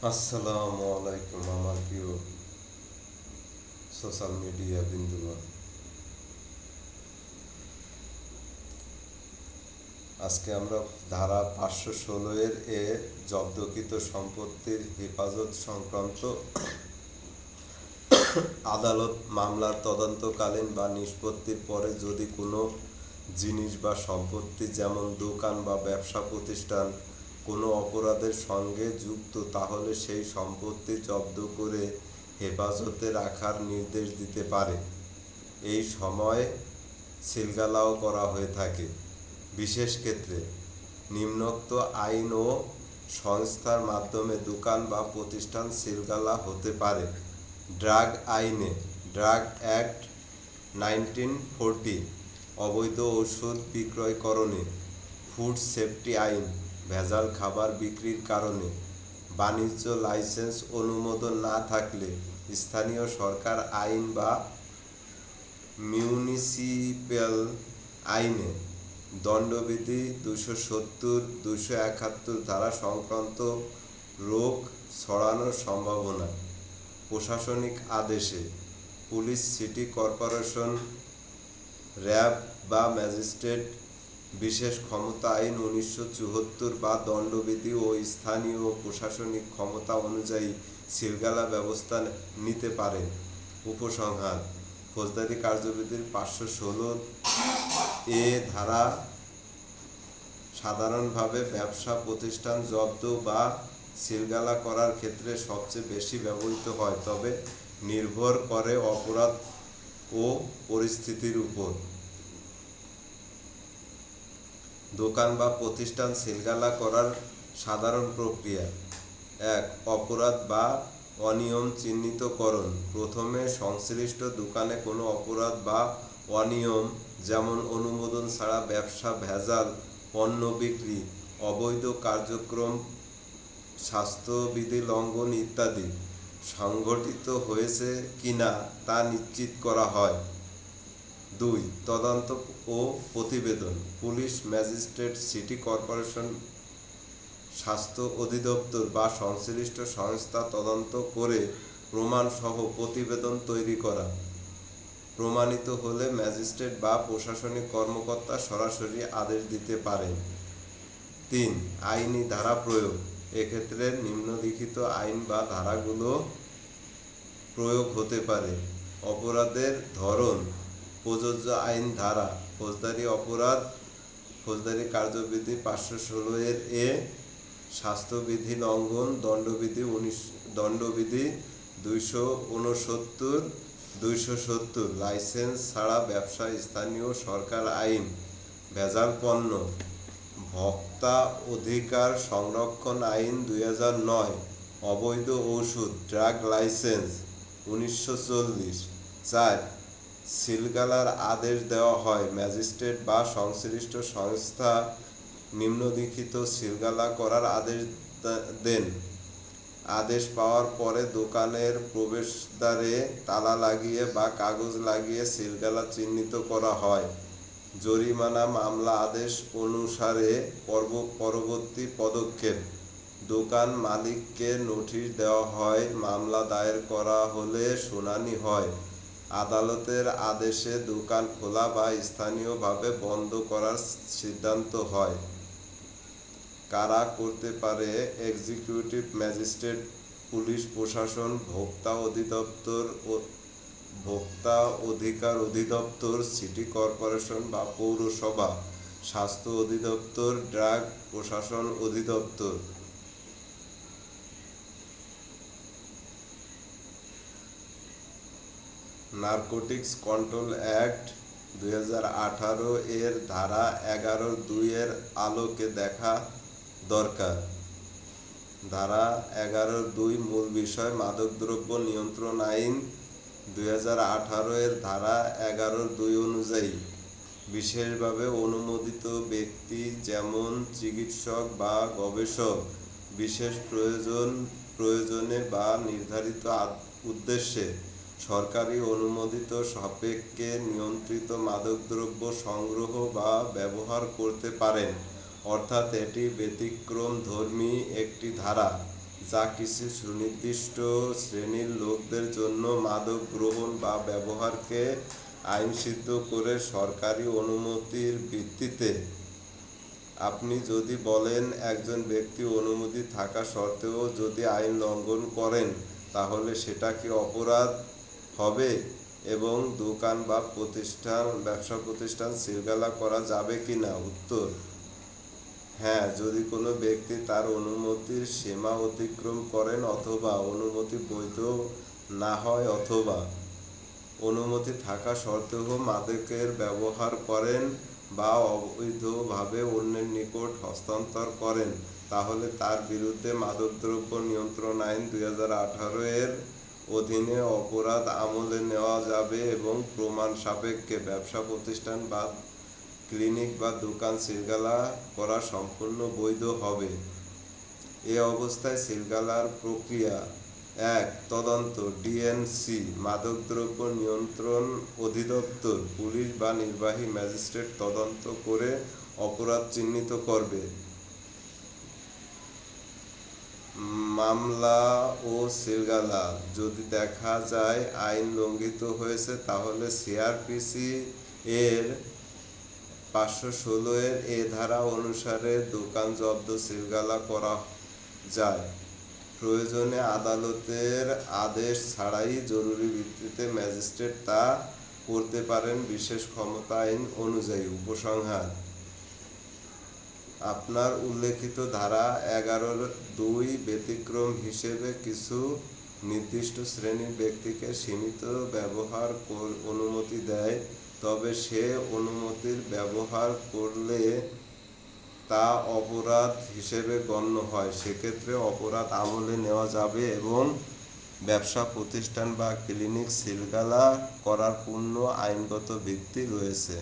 আসসালামু আলাইকুম আমার প্রিয় সোশ্যাল মিডিয়া বিন্দুগণ। আজকে আমরা ধারা 516 এ জব্দকৃত সম্পত্তির হেফাজত সংক্রান্ত আদালত মামলার তদন্তকালীন বা নিষ্পত্তির পরে যদি কোনো জিনিস বা সম্পত্তি যেমন দোকান বা ব্যবসা প্রতিষ্ঠান কোনো অপরাধের সঙ্গে যুক্ত, তাহলে সেই সম্পত্তি জব্দ করে হেফাজতে রাখার নির্দেশ দিতে পারে। এই সময় সিলগালাও করা হয়ে থাকে। বিশেষ ক্ষেত্রে নিম্নোক্ত আইন ও সংস্থার মাধ্যমে দোকান বা প্রতিষ্ঠান সিলগালা হতে পারে: ড্রাগ আইনে, ড্রাগ অ্যাক্ট 1940, অবৈধ ওষুধ বিক্রয়করণে; ফুড সেফটি আইন, ভেজাল খাবার বিক্রির কারণে; বাণিজ্য লাইসেন্স অনুমোদন না থাকলে; স্থানীয় সরকার আইন বা মিউনিসিপ্যাল আইনে, দণ্ডবিধি 270, 271 ধারা সংক্রান্ত রোগ ছড়ানোর সম্ভাবনা; প্রশাসনিক আদেশে, পুলিশ, সিটি কর্পোরেশন, র্যাব বা ম্যাজিস্ট্রেট বিশেষ ক্ষমতা আইন 1974 বা দণ্ডবিধি ও স্থানীয় প্রশাসনিক ক্ষমতা অনুযায়ী সিলগালা ব্যবস্থা নিতে পারেন। উপসংহার: ফৌজদারি কার্যবিধির 516 এ ধারা সাধারণভাবে ব্যবসা প্রতিষ্ঠান জব্দ বা সিলগালা করার ক্ষেত্রে সবচেয়ে বেশি ব্যবহৃত হয়, তবে নির্ভর করে অপরাধ ও পরিস্থিতির উপর। দোকান বা প্রতিষ্ঠান সিলগালা করার সাধারণ প্রক্রিয়া: 1. অপরাধ বা অনিয়ম চিহ্নিতকরণ। প্রথমে সংশ্লিষ্ট দোকানে কোনো অপরাধ বা অনিয়ম, যেমন অনুমোদন ছাড়া ব্যবসা, ভেজাল পণ্য বিক্রি, অবৈধ কার্যক্রম, স্বাস্থ্যবিধি লঙ্ঘন ইত্যাদি সংঘটিত হয়েছে কিনা তা নিশ্চিত করা হয়। 2. তদন্ত ও প্রতিবেদন। পুলিশ, ম্যাজিস্ট্রেট, সিটি কর্পোরেশন, স্বাস্থ্য অধিদপ্তর বা সংশ্লিষ্ট সংস্থা তদন্ত করে প্রমাণসহ প্রতিবেদন তৈরি করা। প্রমাণিত হলে ম্যাজিস্ট্রেট বা প্রশাসনিক কর্মকর্তা সরাসরি আদেশ দিতে পারেন। 3. আইনি ধারা প্রয়োগ। এক্ষেত্রে নিম্নলিখিত আইন বা ধারাগুলো প্রয়োগ হতে পারে: অপরাধের ধরন, প্রযোজ্য আইন ধারা, ফৌজদারি অপরাধ, ফৌজদারি কার্যবিধি 516 এ, স্বাস্থ্যবিধি লঙ্ঘন, দণ্ডবিধি 269, 270, লাইসেন্স ছাড়া ব্যবসা, স্থানীয় সরকার আইন, ভেজাল পণ্য, ভোক্তা অধিকার সংরক্ষণ আইন 2009, অবৈধ ওষুধ, ড্রাগ লাইসেন্স 1940। 4. সিলগালার আদেশ দেওয়া হয়। ম্যাজিস্ট্রেট বা সংশ্লিষ্ট সংস্থা নিম্নলিখিত সিলগালা করার আদেশ দেন: আদেশ পাওয়ার পরে দোকানের প্রবেশদ্বারে তালা লাগিয়ে বা কাগজ লাগিয়ে সিলগালা চিহ্নিত করা হয়। জরিমানা মামলা আদেশ অনুসারে পরবর্তী পদক্ষেপ: দোকান মালিককে নোটিশ দেওয়া হয়, মামলা দায়ের করা হলে শুনানি হয়, আদালতের আদেশে দোকান খোলা বা স্থানীয়ভাবে বন্ধ করার সিদ্ধান্ত হয়। কারা করতে পারে? এক্সিকিউটিভ ম্যাজিস্ট্রেট, পুলিশ প্রশাসন, ভোক্তা অধিকার অধিদপ্তর, সিটি কর্পোরেশন বা পৌরসভা, স্বাস্থ্য অধিদপ্তর, ড্রাগ প্রশাসন অধিদপ্তর। নারকোটিক্স কন্ট্রোল অ্যাক্ট 2018 এর ধারা 11(2) এর আলোকে দেখা দরকার। ধারা 11(2) মূল বিষয়: মাদকদ্রব্য নিয়ন্ত্রণ আইন 2018 এর ধারা 11(2) অনুযায়ী বিশেষভাবে অনুমোদিত ব্যক্তি, যেমন চিকিৎসক বা গবেষক, বিশেষ প্রয়োজনে বা নির্ধারিত উদ্দেশ্যে সরকারি অনুমোদিত সাপেক্ষে নিয়ন্ত্রিত মাদকদ্রব্য সংগ্রহ বা ব্যবহার করতে পারেন। অর্থাৎ এটি ব্যতিক্রমধর্মী একটি ধারা, যা কিছু সুনির্দিষ্ট শ্রেণীর লোকদের জন্য মাদক গ্রহণ বা ব্যবহারকে আইনসিদ্ধ করে সরকারি অনুমতির ভিত্তিতে। আপনি যদি বলেন একজন ব্যক্তি অনুমতি থাকা সত্ত্বেও যদি আইন লঙ্ঘন করেন তাহলে সেটা কি অপরাধ হবে এবং দোকান বা ব্যবসা প্রতিষ্ঠান সিলগালা করা যাবে কিনা? উত্তর: হ্যাঁ, যদি কোনো ব্যক্তি তার অনুমতির সীমা অতিক্রম করেন অথবা অনুমতি বৈধ না হয় অথবা অনুমতি থাকা সত্ত্বেও মাদকের ব্যবহার করেন বা অবৈধভাবে অন্যের নিকট হস্তান্তর করেন তাহলে তার বিরুদ্ধে মাদকদ্রব্য নিয়ন্ত্রণ আইন 2018 এর অধীনে অপরাধ আমলে নেওয়া যাবে এবং প্রমাণ সাপেক্ষে ব্যবসা প্রতিষ্ঠান বা ক্লিনিক বা দোকান সিলগালা করা সম্পূর্ণ বৈধ হবে। এ অবস্থায় সিলগালার প্রক্রিয়া: 1. তদন্ত। ডিএনসি, মাদকদ্রব্য নিয়ন্ত্রণ অধিদপ্তর, পুলিশ বা নির্বাহী ম্যাজিস্ট্রেট তদন্ত করে অপরাধ চিহ্নিত করবে। মামলা ও সিলগালা: যদি দেখা যায় আইন লঙ্ঘিত হয়েছে তাহলে সিআরপিসি এর 516 এর এ ধারা অনুসারে দোকান জব্দ সিলগালা করা যায়। প্রয়োজনে আদালতের আদেশ ছাড়াই জরুরি ভিত্তিতে ম্যাজিস্ট্রেট তা করতে পারেন বিশেষ ক্ষমতা আইন অনুযায়ী। উপসংহার: আপনার উল্লেখিত ধারা 11(2) ব্যতিক্রম হিসেবে কিছু নির্দিষ্ট শ্রেণীর ব্যক্তিকে সীমিত ব্যবহার অনুমতি দেয়, তবে সে অনুমতির ব্যবহার করলে তা অপরাধ হিসেবে গণ্য হয়। সেক্ষেত্রে অপরাধ আমলে নেওয়া যাবে এবং ব্যবসা প্রতিষ্ঠান বা ক্লিনিক সিলগালা করার পূর্ণ আইনগত ভিত্তি রয়েছে।